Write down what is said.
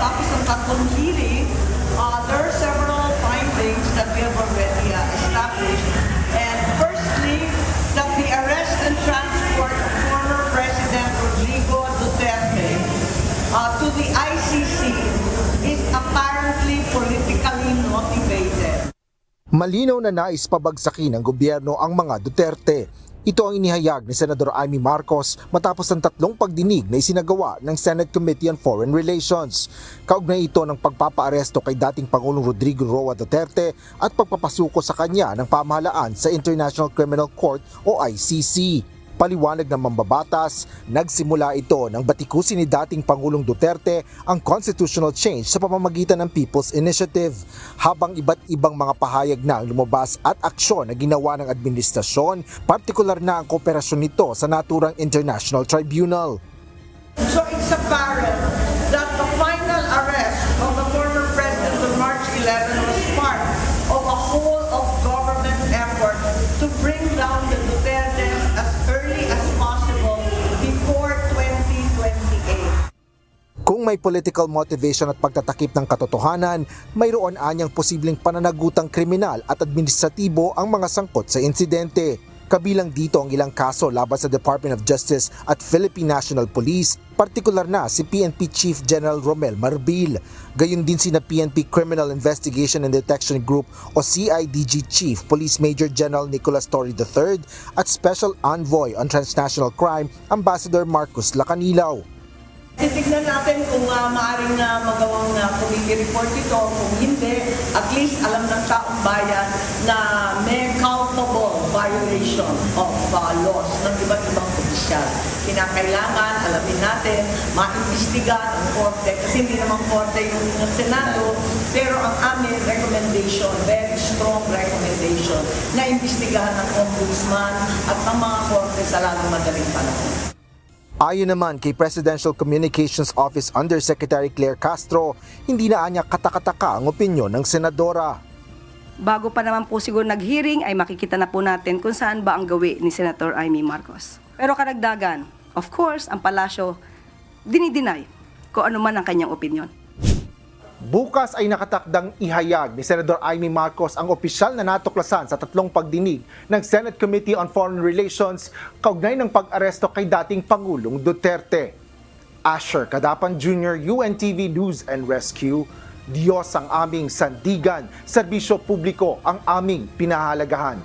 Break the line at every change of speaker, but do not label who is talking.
pagkatapos ng tatlong hearing, there are several findings that we have already established. And firstly, that the arrest and transport of former President Rodrigo Duterte to the ICC is apparently politically motivated.
Malinaw na nais pabagsakin ng gobyerno ang mga Duterte. Ito ang inihayag ni Senador Amy Marcos matapos ang tatlong pagdinig na isinagawa ng Senate Committee on Foreign Relations. Kaugnay ito ng pagpapaaresto kay dating Pangulong Rodrigo Roa Duterte at pagpapasuko sa kanya ng pamahalaan sa International Criminal Court o ICC. Paliwanag ng mambabatas, nagsimula ito nang batikusin ni dating Pangulong Duterte ang constitutional change sa pamamagitan ng People's Initiative, habang iba't ibang mga pahayag na ang lumabas at aksyon na ginawa ng administrasyon, partikular na ang kooperasyon nito sa naturang International Tribunal.
So it's apparent that the final arrest of the former president on March 11 was part of a whole of government effort to bring down the Duterte as early as possible before 2028.
Kung may political motivation at pagtatakip ng katotohanan, mayroon anyang posibleng pananagutang kriminal at administratibo ang mga sangkot sa insidente. Kabilang dito ang ilang kaso laban sa Department of Justice at Philippine National Police, partikular na si PNP Chief General Romel Marbil. Gayon din sina PNP Criminal Investigation and Detection Group o CIDG Chief Police Major General Nicolas Torre III at Special Envoy on Transnational Crime Ambassador Marcos Lacanilaw.
Titignan natin kung maaaring magawang committee report ito. Kung hindi, at least alam ng taong bayan na may culpable violation of laws ng iba't ibang opisyal. Kinakailangan, alamin natin, maimbestigahan ang korte, kasi hindi naman korte yung Senado, pero ang aming recommendation, very strong recommendation, na imbestigahan ng ombudsman at ng mga korte sa lalong madaling panahon.
Ayon naman kay Presidential Communications Office Undersecretary Claire Castro, hindi na anya katakataka ang opinyon ng senadora.
Bago pa naman po siguro nag-hearing ay makikita na po natin kung saan ba ang gawi ni Senator Amy Marcos. Pero karagdagan, of course, ang palasyo dinideny kung ano man ang kanyang opinyon.
Bukas ay nakatakdang ihayag ni Senador Amy Marcos ang opisyal na natuklasan sa tatlong pagdinig ng Senate Committee on Foreign Relations kaugnay ng pag-aresto kay dating Pangulong Duterte. Asher Cadapan Jr., UNTV News and Rescue. Diyos ang aming sandigan, serbisyo publiko ang aming pinahalagahan.